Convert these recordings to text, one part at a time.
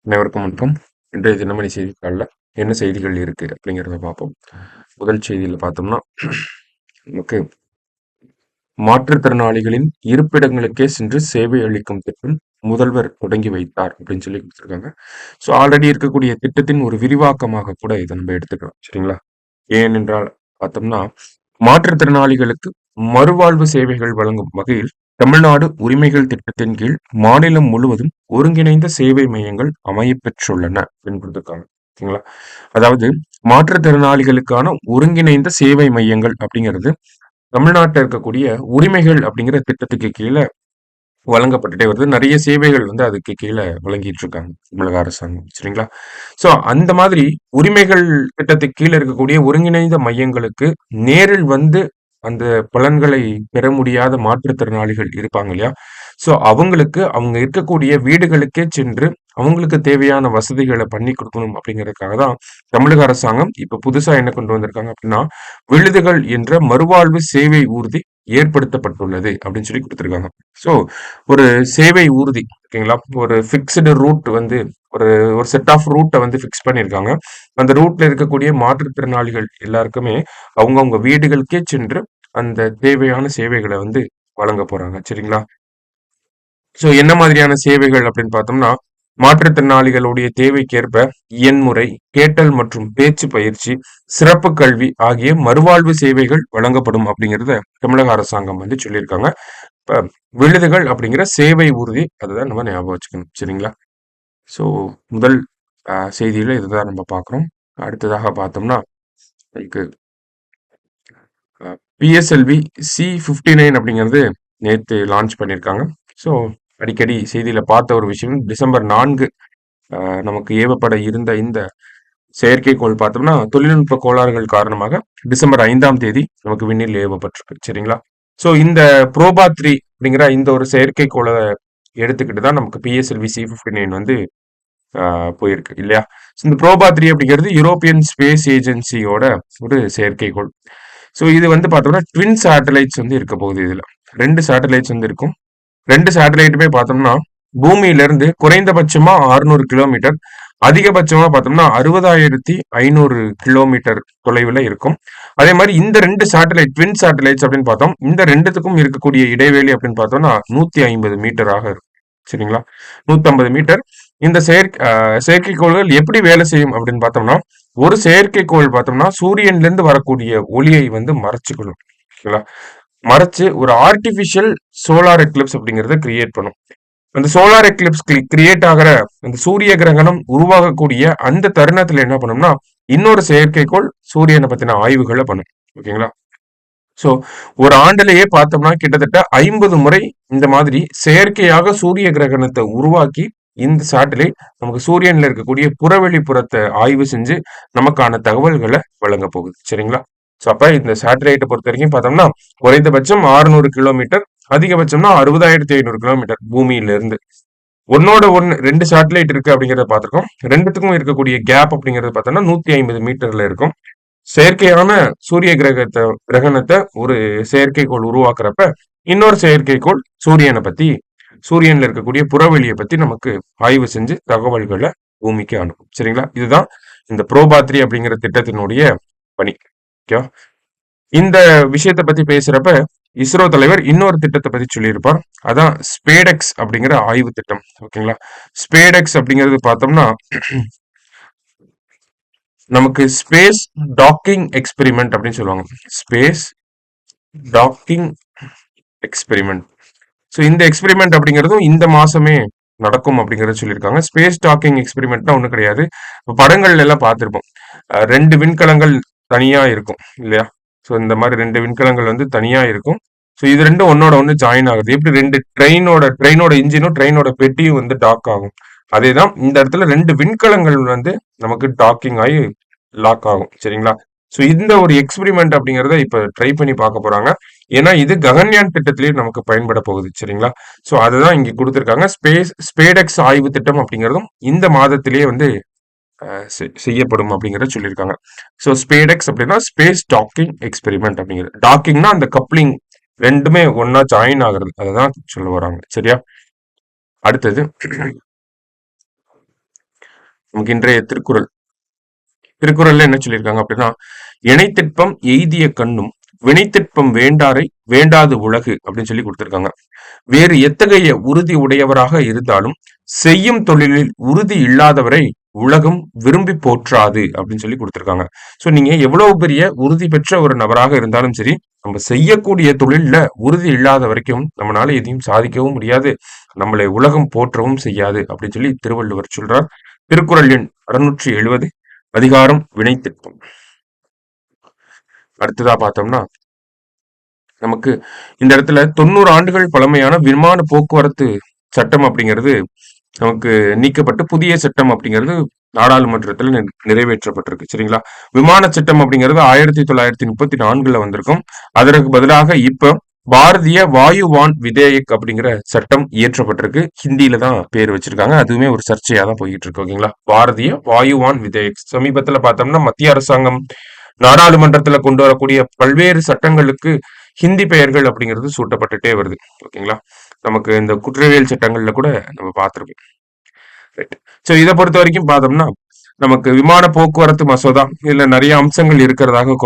அனைவருக்கும் வணக்கம். இன்றைய தினமணி செய்தித்தாளில் என்ன செய்திகள் இருக்கு அப்படிங்கிறத பார்ப்போம். முதல் செய்தியில் பார்த்தோம்னா, நமக்கு மாற்றுத்திறனாளிகளின் இருப்பிடங்களுக்கே சென்று சேவை அளிக்கும் திட்டம் முதல்வர் தொடங்கி வைத்தார் அப்படின்னு சொல்லி கொடுத்துருக்காங்க. ஸோ ஆல்ரெடி இருக்கக்கூடிய திட்டத்தின் ஒரு விரிவாக்கமாக கூட இதை நம்ம எடுத்துக்கலாம். சரிங்களா? ஏனென்றால் பார்த்தோம்னா, மாற்றுத்திறனாளிகளுக்கு மறுவாழ்வு சேவைகள் வழங்கும் வகையில் தமிழ்நாடு உரிமைகள் திட்டத்தின் கீழ் மாநிலம் முழுவதும் ஒருங்கிணைந்த சேவை மையங்கள் அமையப்பெற்றுள்ளன அப்படின்னு கொடுத்திருக்காங்க. ஓகேங்களா? அதாவது மாற்றுத்திறனாளிகளுக்கான ஒருங்கிணைந்த சேவை மையங்கள் அப்படிங்கிறது தமிழ்நாட்டில் இருக்கக்கூடிய உரிமைகள் அப்படிங்கிற திட்டத்துக்கு கீழே வழங்கப்பட்டுட்டே வருது. நிறைய சேவைகள் அதுக்கு கீழே வழங்கிட்டு இருக்காங்க தமிழக அரசாங்கம். சரிங்களா? சோ அந்த மாதிரி உரிமைகள் திட்டத்துக்கு கீழே இருக்கக்கூடிய ஒருங்கிணைந்த மையங்களுக்கு நேரில் வந்து அந்த பலன்களை பெற முடியாத மாற்றுத்திறனாளிகள் இருப்பாங்க இல்லையா? சோ அவங்களுக்கு அவங்க இருக்கக்கூடிய வீடுகளுக்கே சென்று அவங்களுக்கு தேவையான வசதிகளை பண்ணி கொடுக்கணும் அப்படிங்கிறதுக்காக தான் தமிழக அரசாங்கம் இப்ப புதுசா என்ன கொண்டு வந்திருக்காங்க அப்படின்னா, விழுதுகள் என்ற மறுவாழ்வு சேவை ஊர்தி ஏற்படுத்தப்பட்டுள்ளது அப்படின்னு சொல்லி கொடுத்திருக்காங்க. சோ ஒரு சேவை ஊர்தி, ஓகேங்களா? ஒரு ஃபிக்ஸ்டு ரூட் ஒரு ஒரு செட் ஆஃப் ரூட்டை ஃபிக்ஸ் பண்ணியிருக்காங்க. அந்த ரூட்ல இருக்கக்கூடிய மாற்றுத்திறனாளிகள் எல்லாருக்குமே அவங்கவுங்க வீடுகளுக்கே சென்று அந்த தேவையான சேவைகளை வழங்க போறாங்க. சரிங்களா? சோ என்ன மாதிரியான சேவைகள் அப்படின்னு பார்த்தோம்னா, மாற்றுத்திறனாளிகளுடைய தேவைக்கேற்ப எண்முறை, கேட்டல் மற்றும் பேச்சு பயிற்சி, சிறப்பு கல்வி ஆகிய மறுவாழ்வு சேவைகள் வழங்கப்படும் அப்படிங்கிறத தமிழக அரசாங்கம் சொல்லியிருக்காங்க. இப்ப விழுதுகள் அப்படிங்கிற சேவை உறுதி, அதுதான் நம்ம ஞாபகம் வச்சுக்கணும். சரிங்களா? ஸோ முதல் செய்தியில இதுதான் நம்ம பார்க்குறோம். அடுத்ததாக பார்த்தோம்னா, உங்களுக்கு பிஎஸ்எல்வி C59 அப்படிங்கிறது நேற்று லான்ச் பண்ணியிருக்காங்க. ஸோ அடிக்கடி செய்தியில பார்த்த ஒரு விஷயம், டிசம்பர் 4 நமக்கு ஏவப்பட இருந்த இந்த செயற்கைக்கோள் பார்த்தோம்னா, தொழில்நுட்ப கோளாறுகள் காரணமாக டிசம்பர் 5ஆம் தேதி நமக்கு விண்ணில் ஏவப்பட்டிருக்கு. சரிங்களா? ஸோ இந்த புரோபா 3 அப்படிங்கிற இந்த ஒரு செயற்கைக்கோளை எடுத்துக்கிட்டு தான் நமக்கு பிஎஸ்எல்வி C59 போயிருக்கு இல்லையா? இந்த புரோபா 3 அப்படிங்கிறது யூரோப்பியன் ஸ்பேஸ் ஏஜென்சியோட ஒரு செயற்கைக்கோள். ஸோ இது பார்த்தோம்னா ட்வின் சேட்டலைட்ஸ் இருக்க போகுது. இதுல 2 சேட்டலைட்ஸ் இருக்கும். 2 சேட்டலைட்டுமே பார்த்தோம்னா பூமியில இருந்து குறைந்தபட்சமா 600 கிலோமீட்டர், அதிகபட்சமா பார்த்தோம்னா 60,500 கிலோமீட்டர் தொலைவில் இருக்கும். அதே மாதிரி இந்த 2 சேட்டலைட் ட்வின் சேட்டலைட்ஸ் அப்படின்னு பார்த்தோம், இந்த ரெண்டுத்துக்கும் இருக்கக்கூடிய இடைவெளி அப்படின்னு பார்த்தோம்னா 150 மீட்டராக இருக்கும். சரிங்களா? 150 மீட்டர். இந்த செயற்கைக்கோள்கள் எப்படி வேலை செய்யும் அப்படின்னு பார்த்தோம்னா, ஒரு செயற்கைக்கோள் பார்த்தோம்னா சூரியன்ல இருந்து வரக்கூடிய ஒளியை மறைச்சுக்கணும். ஓகேங்களா? மறைச்சு ஒரு ஆர்டிபிஷியல் சோலார் எக்லிப்ஸ் அப்படிங்கறத கிரியேட் பண்ணும். அந்த சோலார் எக்லிப்ஸ் கிரியேட் ஆகிற அந்த சூரிய கிரகணம் உருவாகக்கூடிய அந்த தருணத்துல என்ன பண்ணும்னா, இன்னொரு செயற்கைக்கோள் சூரியனை பத்தின ஆய்வுகளை பண்ணும். ஓகேங்களா? சோ ஒரு ஆண்டுலயே பார்த்தோம்னா கிட்டத்தட்ட 50 முறை இந்த மாதிரி செயற்கையாக சூரிய கிரகணத்தை உருவாக்கி இந்த சேட்டலைட் நமக்கு சூரியன்ல இருக்கக்கூடிய புறவெளி புறத்தை ஆய்வு செஞ்சு நமக்கான தகவல்களை வழங்க போகுது. சரிங்களா? சோ அப்ப இந்த சேட்டலைட்டை பொறுத்த வரைக்கும் பார்த்தோம்னா குறைந்தபட்சம் 600 கிலோமீட்டர், அதிகபட்சம்னா 60,500 கிலோமீட்டர் பூமியில இருந்து. ஒன்னோட ஒன்னு 2 சேட்டலைட் இருக்கு அப்படிங்கறத பார்த்திருக்கோம். ரெண்டுத்துக்கும் இருக்கக்கூடிய கேப் அப்படிங்கறது பார்த்தோம்னா 150 மீட்டர்ல இருக்கும். செயற்கையான சூரிய கிரகணத்தை ஒரு செயற்கைக்கோள் உருவாக்குறப்ப இன்னொரு செயற்கைக்கோள் சூரியன்ல இருக்கக்கூடிய புறவெளியை பத்தி நமக்கு ஆய்வு செஞ்சு தகவல்களை பூமிக்கு அனுப்பும். சரிங்களா? இதுதான் இந்த புரோபா 3 அப்படிங்கிற திட்டத்தினுடைய பணி. ஓகே, இந்த விஷயத்தை பத்தி பேசுறப்ப இஸ்ரோ தலைவர் இன்னொரு திட்டத்தை பத்தி சொல்லியிருப்பார். அதான் ஸ்பேடெக்ஸ் அப்படிங்கிற ஆய்வு திட்டம். ஓகேங்களா? ஸ்பேடெக்ஸ் அப்படிங்கிறது பார்த்தோம்னா நமக்கு ஸ்பேஸ் டாக்கிங் எக்ஸ்பெரிமெண்ட் அப்படின்னு சொல்லுவாங்க. Space docking experiment. ஸோ இந்த எக்ஸ்பெரிமெண்ட் அப்படிங்கிறதும் இந்த மாசமே நடக்கும் அப்படிங்கறத சொல்லியிருக்காங்க. ஸ்பேஸ் டாக்கிங் எக்ஸ்பெரிமெண்ட்னா ஒன்றும் கிடையாது. படங்கள்ல எல்லாம் பார்த்திருப்போம். 2 விண்கலங்கள் தனியா இருக்கும் இல்லையா? ஸோ இந்த மாதிரி 2 விண்கலங்கள் தனியா இருக்கும். ஸோ இது ரெண்டும் ஒன்னோட ஒன்று ஜாயின் ஆகுது. எப்படி 2 ட்ரெயினோட இன்ஜினும் ட்ரெயினோட பெட்டியும் டாக் ஆகும். அதேதான் இந்த இடத்துல 2 விண்கலங்கள் நமக்கு டாக்கிங் ஆகி லாக் ஆகும். சரிங்களா? ஸோ இந்த ஒரு எக்ஸ்பெரிமெண்ட் அப்படிங்கறத இப்ப ட்ரை பண்ணி பார்க்க போறாங்க. ஏன்னா இது ககன்யான் திட்டத்திலேயே நமக்கு பயன்பட போகுது. சரிங்களா? ஸோ அதுதான் இங்க கொடுத்திருக்காங்க. ஸ்பேடெக்ஸ் ஆய்வு திட்டம் அப்படிங்கிறதும் இந்த மாதத்திலேயே செய்யப்படும் அப்படிங்கறத சொல்லியிருக்காங்க. ஸோ ஸ்பேடெக்ஸ் அப்படின்னா ஸ்பேஸ் டாக்கிங் எக்ஸ்பெரிமெண்ட் அப்படிங்கிறது. டாக்கிங்னா அந்த கப்ளிங் ரெண்டுமே ஒன்னா ஜாயின் ஆகுறது, அததான் சொல்ல வராங்க. சரியா? அடுத்தது நமக்கு இன்றைய திருக்குறள். திருக்குறள்ல என்ன சொல்லியிருக்காங்க அப்படின்னா, இணைத்திற்பம் எய்திய கண்ணும் வினைத்திற்பம் வேண்டாரை வேண்டாது உலகு அப்படின்னு சொல்லி கொடுத்திருக்காங்க. வேறு எத்தகைய உறுதி உடையவராக இருந்தாலும் செய்யும் தொழிலில் உறுதி இல்லாதவரை உலகம் விரும்பி போற்றாது அப்படின்னு சொல்லி கொடுத்திருக்காங்க. சோ நீங்க எவ்வளவு பெரிய உறுதி பெற்ற ஒரு நபராக இருந்தாலும் சரி, நம்ம செய்யக்கூடிய தொழில்ல உறுதி இல்லாத வரைக்கும் நம்மளால எதையும் சாதிக்கவும் முடியாது, நம்மளை உலகம் போற்றவும் செய்யாது அப்படின்னு சொல்லி திருவள்ளுவர் சொல்றார். திருக்குறள் எண் 670, அதிகாரம் வினைத்திற்பம். அடுத்ததா பார்த்தோம்னா, நமக்கு இந்த இடத்துல 90 ஆண்டுகள் பழமையான விமான போக்குவரத்து சட்டம் அப்படிங்கிறது நமக்கு நீக்கப்பட்டு புதிய சட்டம் அப்படிங்கிறது நாடாளுமன்றத்தில் நிறைவேற்றப்பட்டிருக்கு. சரிங்களா? விமான சட்டம் அப்படிங்கிறது 1934 வந்திருக்கும். அதற்கு பதிலாக இப்ப பாரதிய வாயுவான் விதேயக் அப்படிங்கிற சட்டம் இயற்றப்பட்டிருக்கு. ஹிந்தியில தான் பேர் வச்சிருக்காங்க. அதுவுமே ஒரு சர்ச்சையா தான் போயிட்டு இருக்கு. ஓகேங்களா? பாரதிய வாயுவான் விதேயக். சமீபத்துல பார்த்தோம்னா மத்திய அரசாங்கம் நாடாளுமன்றத்துல கொண்டு வரக்கூடிய பல்வேறு சட்டங்களுக்கு ஹிந்தி பெயர்கள் அப்படிங்கிறது சூட்டப்பட்டுட்டே வருது. ஓகேங்களா? நமக்கு இந்த குற்றவியல் சட்டங்கள்ல கூட நம்ம பார்த்திருக்கோம். ரைட். சோ இதை பொறுத்த வரைக்கும் பார்த்தோம்னா, நமக்கு விமான போக்குவரத்து மசோதா இதுல நிறைய அம்சங்கள் இருக்கிறதாக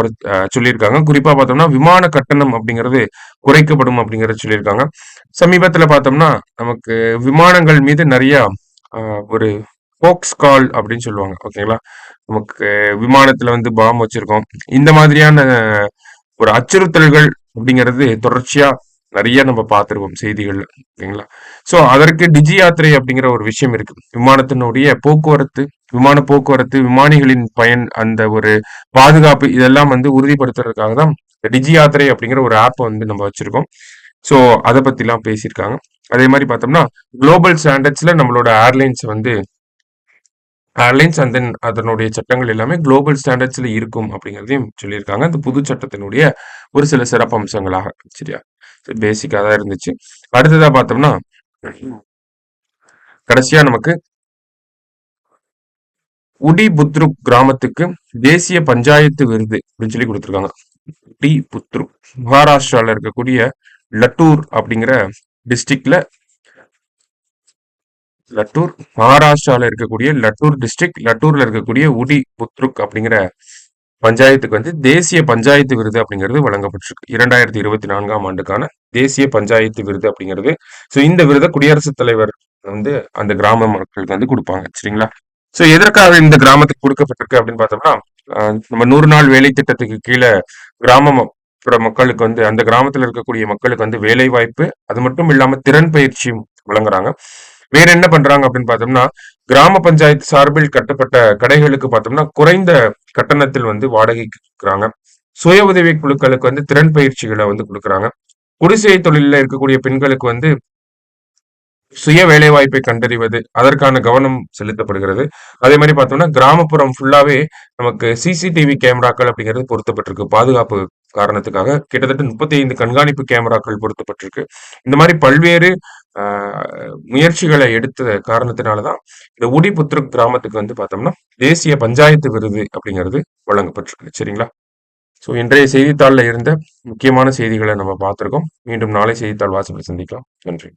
சொல்லியிருக்காங்க. குறிப்பா பார்த்தோம்னா விமான கட்டணம் அப்படிங்கிறது குறைக்கப்படும் அப்படிங்கறத சொல்லியிருக்காங்க. சமீபத்துல பார்த்தோம்னா நமக்கு விமானங்கள் மீது நிறைய ஒரு போக்ஸ் கால் அப்படின்னு சொல்லுவாங்க. ஓகேங்களா? நமக்கு விமானத்துல வந்து பாம் வச்சிருக்கோம். இந்த மாதிரியான ஒரு அச்சுறுத்தல்கள் அப்படிங்கிறது தொடர்ச்சியா நிறைய நம்ம பார்த்திருக்கோம் செய்திகள்ல. ஓகேங்களா? சோ அதற்கு டிஜி யாத்திரை அப்படிங்கிற ஒரு விஷயம் இருக்கு. விமானத்தினுடைய போக்குவரத்து, விமான போக்குவரத்து, விமானிகளின் பயன், அந்த ஒரு பாதுகாப்பு இதெல்லாம் வந்து உறுதிப்படுத்துறதுக்காக தான் டிஜி யாத்திரை அப்படிங்கிற ஒரு ஆப் வந்து நம்ம வச்சிருக்கோம். சோ அதை பத்தி எல்லாம் பேசியிருக்காங்க. அதே மாதிரி பார்த்தோம்னா குளோபல் ஸ்டாண்டர்ட்ஸ்ல நம்மளோட ஏர்லைன்ஸ் அண்ட் தென் அதனுடைய சட்டங்கள் எல்லாமே குளோபல் ஸ்டாண்டர்ட்ஸ்ல இருக்கும் அப்படிங்கிறதையும் சொல்லியிருக்காங்க. அந்த புது சட்டத்தினுடைய ஒரு சில சிறப்பு அம்சங்களாக. சரியா? பேசிக்கா தான் இருந்துச்சு. அடுத்ததா பார்த்தோம்னா கடைசியா நமக்கு உடி புத்ருக் கிராமத்துக்கு தேசிய பஞ்சாயத்து விருது அப்படின்னு சொல்லி கொடுத்திருக்காங்க. உடி புத்ருக் மகாராஷ்டிரால இருக்கக்கூடிய லட்டூர் அப்படிங்கிற டிஸ்ட்ரிக்ட்ல, லட்டூர் மகாராஷ்டிரால இருக்கக்கூடிய லட்டூர் டிஸ்ட்ரிக்ட், லட்டூர்ல இருக்கக்கூடிய உடி புத்ருக் அப்படிங்கிற பஞ்சாயத்துக்கு வந்து தேசிய பஞ்சாயத்து விருது அப்படிங்கிறது வழங்கப்பட்டிருக்கு. 2024ஆம் ஆண்டுக்கான தேசிய பஞ்சாயத்து விருது அப்படிங்கிறது. சோ இந்த விருதை குடியரசுத் தலைவர் வந்து அந்த கிராம மக்களுக்கு வந்து கொடுப்பாங்க. சரிங்களா? சோ எதற்காக இந்த கிராமத்துக்கு கொடுக்கப்பட்டிருக்கு அப்படின்னு பார்த்தோம்னா, நம்ம 100 நாள் வேலை திட்டத்துக்கு கீழே கிராமப்புற மக்களுக்கு வந்து அந்த கிராமத்துல இருக்கக்கூடிய மக்களுக்கு வந்து வேலை வாய்ப்பு, அது மட்டும் இல்லாம திறன் பயிற்சியும் வழங்குறாங்க. வேற என்ன பண்றாங்க அப்படின்னு பார்த்தோம்னா, கிராம பஞ்சாயத்து சார்பில் கட்டப்பட்ட கடைகளுக்கு பார்த்தோம்னா குறைந்த கட்டணத்தில் வந்து வாடகைக்கு கொடுக்குறாங்க. சுய உதவி குழுக்களுக்கு வந்து திறன் பயிற்சிகளை வந்து கொடுக்குறாங்க. குடிசை தொழில இருக்கக்கூடிய பெண்களுக்கு வந்து சுய வேலைவாய்ப்பை கண்டறிவது, அதற்கான கவனம் செலுத்தப்படுகிறது. அதே மாதிரி பார்த்தோம்னா கிராமப்புறம் ஃபுல்லாவே நமக்கு சிசிடிவி கேமராக்கள் அப்படிங்கிறது பொருத்தப்பட்டிருக்கு. பாதுகாப்பு காரணத்துக்காக கிட்டத்தட்ட 35 கண்காணிப்பு கேமராக்கள் பொருத்தப்பட்டிருக்கு. இந்த மாதிரி பல்வேறு முயற்சிகளை எடுத்த காரணத்தினாலதான் இந்த உடிபுத்ரு கிராமத்துக்கு வந்து பார்த்தோம்னா தேசிய பஞ்சாயத்து விருது அப்படிங்கிறது வழங்கப்பட்டிருக்கு. சரிங்களா? சோ இன்றைய செய்தித்தாள்ல இருந்த முக்கியமான செய்திகளை நம்ம பார்த்திருக்கோம். மீண்டும் நாளை செய்தித்தாள் வாசிப்பில் சந்திக்கலாம். நன்றி.